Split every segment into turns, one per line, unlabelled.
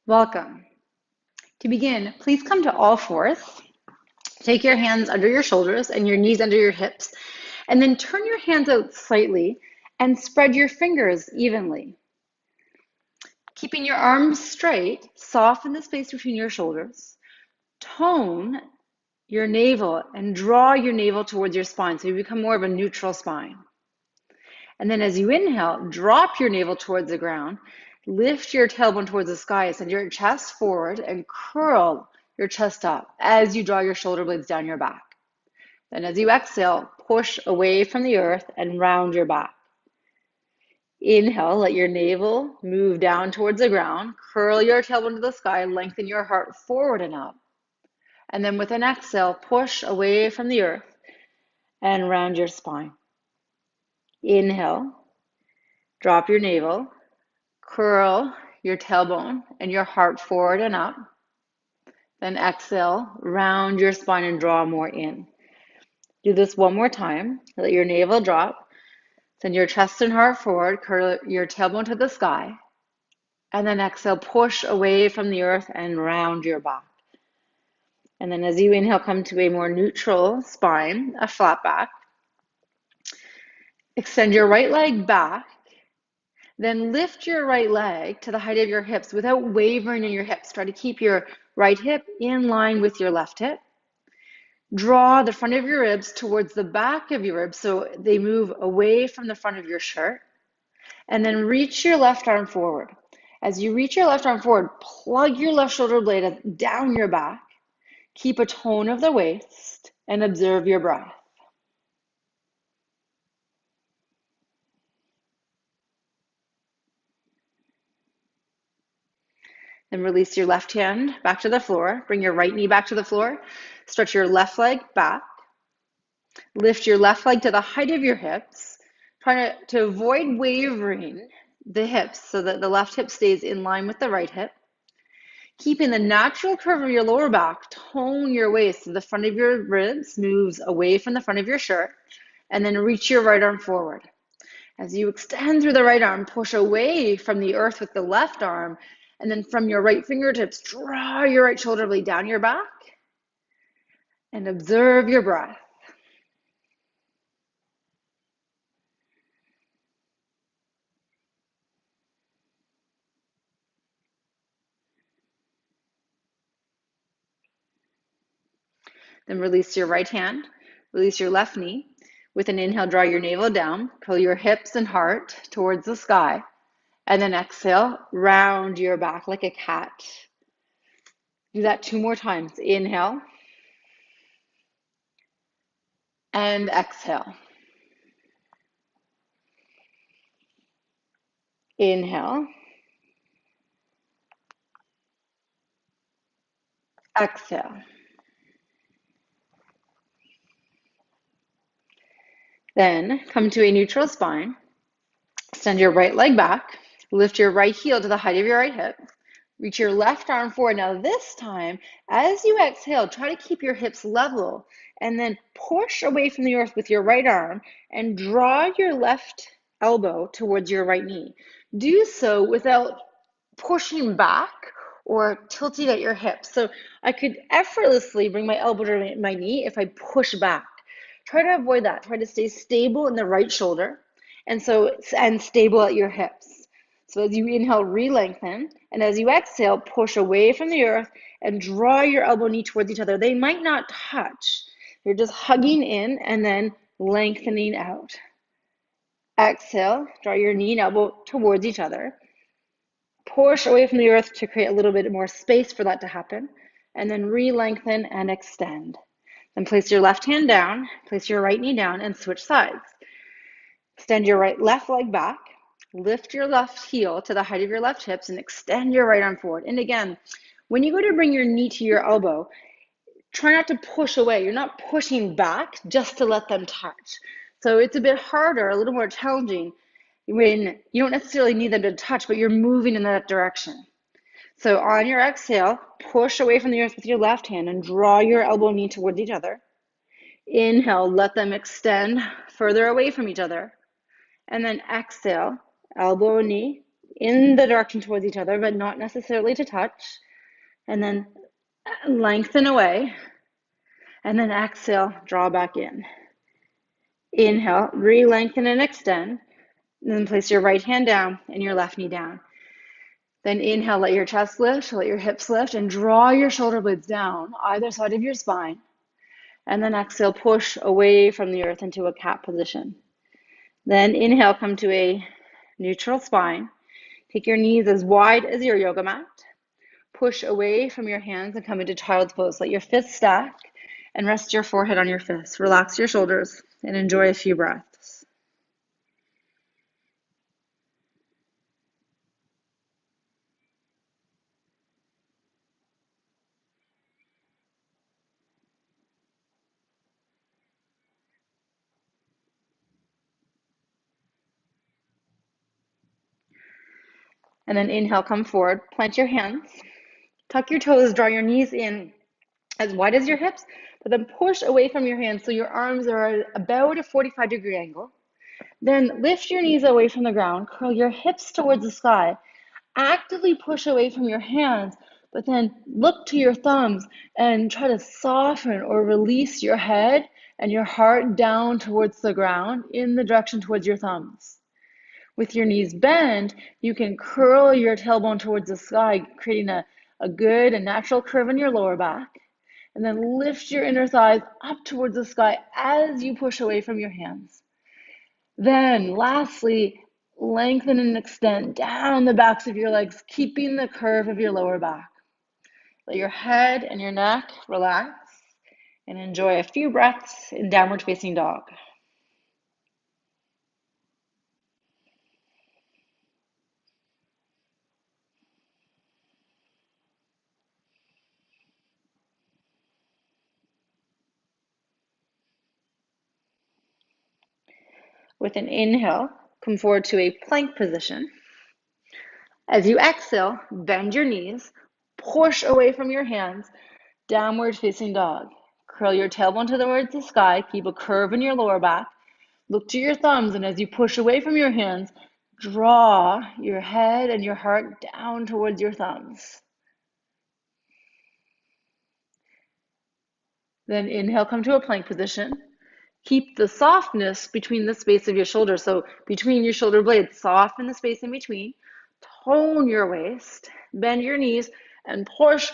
Welcome. To begin, please come to all fours. Take your hands under your shoulders and your knees under your hips, and then turn your hands out slightly and spread your fingers evenly. Keeping your arms straight, soften the space between your shoulders. Tone your navel and draw your navel towards your spine so you become more of a neutral spine. And then as you inhale, drop your navel towards the ground. Lift your tailbone towards the sky, send your chest forward and curl your chest up as you draw your shoulder blades down your back. Then as you exhale, push away from the earth and round your back. Inhale, let your navel move down towards the ground, curl your tailbone to the sky, lengthen your heart forward and up. And then with an exhale, push away from the earth and round your spine. Inhale, drop your navel, curl your tailbone and your heart forward and up. Then exhale, round your spine and draw more in. Do this one more time. Let your navel drop. Send your chest and heart forward. Curl your tailbone to the sky. And then exhale, push away from the earth and round your back. And then as you inhale, come to a more neutral spine, a flat back. Extend your right leg back. Then lift your right leg to the height of your hips without wavering in your hips. Try to keep your right hip in line with your left hip. Draw the front of your ribs towards the back of your ribs so they move away from the front of your shirt. And then reach your left arm forward. As you reach your left arm forward, plug your left shoulder blade down your back. Keep a tone of the waist and observe your breath. Then release your left hand back to the floor. Bring your right knee back to the floor. Stretch your left leg back. Lift your left leg to the height of your hips. Try to avoid wavering the hips so that the left hip stays in line with the right hip. Keeping the natural curve of your lower back, tone your waist so the front of your ribs moves away from the front of your shirt, and then reach your right arm forward. As you extend through the right arm, push away from the earth with the left arm, and then from your right fingertips, draw your right shoulder blade down your back and observe your breath. Then release your right hand, release your left knee. With an inhale, draw your navel down, pull your hips and heart towards the sky, and then exhale, round your back like a cat. Do that 2 more times. Inhale and exhale. Inhale, exhale. Then come to a neutral spine. Extend your right leg back. Lift your right heel to the height of your right hip. Reach your left arm forward. Now this time, as you exhale, try to keep your hips level and then push away from the earth with your right arm and draw your left elbow towards your right knee. Do so without pushing back or tilting at your hips. So I could effortlessly bring my elbow to my knee if I push back. Try to avoid that. Try to stay stable in the right shoulder and stable at your hips. So as you inhale, re-lengthen, and as you exhale, push away from the earth and draw your elbow knee towards each other. They might not touch. You're just hugging in and then lengthening out. Exhale, draw your knee and elbow towards each other. Push away from the earth to create a little bit more space for that to happen, and then re-lengthen and extend. Then place your left hand down, place your right knee down, and switch sides. Extend your left leg back, lift your left heel to the height of your left hips, and extend your right arm forward. And again, when you go to bring your knee to your elbow, try not to push away. You're not pushing back just to let them touch. So it's a bit harder, a little more challenging when you don't necessarily need them to touch, but you're moving in that direction. So on your exhale, push away from the earth with your left hand and draw your elbow and knee towards each other. Inhale, let them extend further away from each other. And then exhale, elbow and knee in the direction towards each other, but not necessarily to touch. And then lengthen away. And then exhale, draw back in. Inhale, re-lengthen and extend. And then place your right hand down and your left knee down. Then inhale, let your chest lift, let your hips lift, and draw your shoulder blades down either side of your spine. And then exhale, push away from the earth into a cat position. Then inhale, come to a neutral spine. Take your knees as wide as your yoga mat. Push away from your hands and come into child's pose. Let your fists stack and rest your forehead on your fists. Relax your shoulders and enjoy a few breaths. And then inhale, come forward, plant your hands, tuck your toes, draw your knees in as wide as your hips, but then push away from your hands so your arms are at about a 45-degree angle. Then lift your knees away from the ground, curl your hips towards the sky, actively push away from your hands, but then look to your thumbs and try to soften or release your head and your heart down towards the ground in the direction towards your thumbs. With your knees bent, you can curl your tailbone towards the sky, creating a good and natural curve in your lower back. And then lift your inner thighs up towards the sky as you push away from your hands. Then lastly, lengthen and extend down the backs of your legs, keeping the curve of your lower back. Let your head and your neck relax and enjoy a few breaths in downward facing dog. With an inhale, come forward to a plank position. As you exhale, bend your knees, push away from your hands, downward facing dog. Curl your tailbone towards the sky, keep a curve in your lower back. Look to your thumbs, and as you push away from your hands, draw your head and your heart down towards your thumbs. Then inhale, come to a plank position. Keep the softness between the space of your shoulders. So between your shoulder blades, soften the space in between. Tone your waist, bend your knees, and push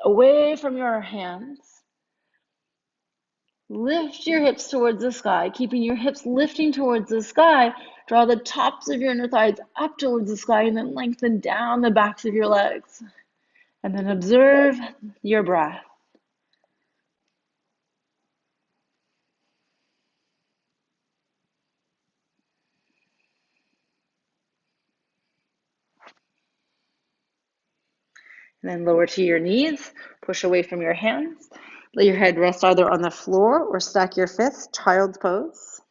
away from your hands. Lift your hips towards the sky, keeping your hips lifting towards the sky. Draw the tops of your inner thighs up towards the sky and then lengthen down the backs of your legs. And then observe your breath. And then lower to your knees, push away from your hands. Let your head rest either on the floor or stack your fists, child's pose.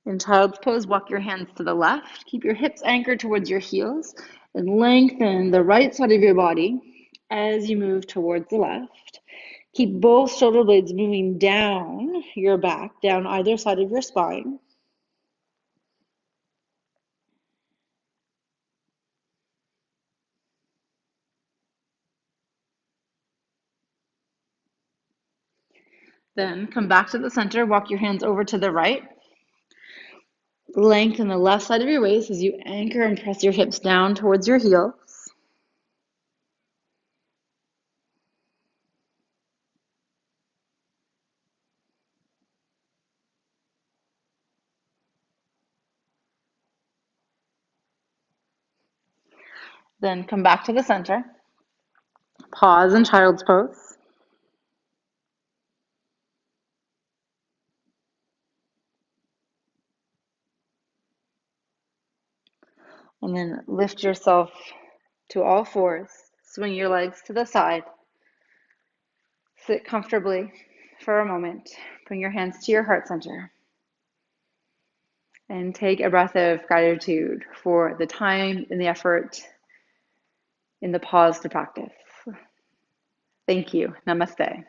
In child's pose, walk your hands to the left. Keep your hips anchored towards your heels and lengthen the right side of your body as you move towards the left. Keep both shoulder blades moving down your back, down either side of your spine. Then come back to the center, walk your hands over to the right. Lengthen the left side of your waist as you anchor and press your hips down towards your heels. Then come back to the center. Pause in child's pose. And then lift yourself to all fours. Swing your legs to the side. Sit comfortably for a moment. Bring your hands to your heart center. And take a breath of gratitude for the time and the effort in the pause to practice. Thank you. Namaste.